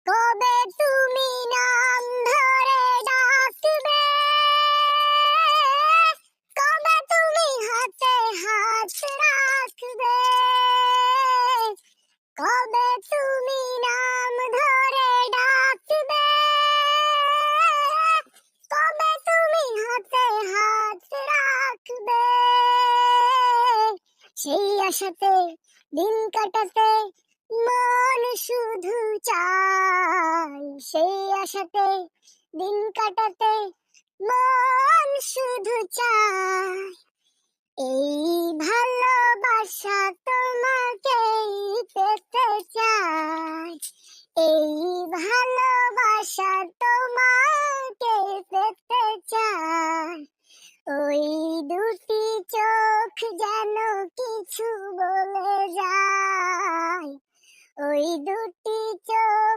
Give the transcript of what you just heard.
কবে তুমি নাম ধরে ডাকবে, কবে তুমি হাতে হাত রাখবে, কবে তুমি নাম ধরে ডাকবে, কবে তুমি হাতে হাত রাখবে। সেই আশাতে দিন কাটাতে মন শুধু চায়, সেই আশাতে দিন কাটাতে মন শুধু চায়। এই ভালোবাসা তোমাকেই পেতে চাই, এই ভালোবাসা তোমাকে পেতে চাই। ওই দুটি চোখ যেন কিছু বলে যায়, ওই দুটি চোখ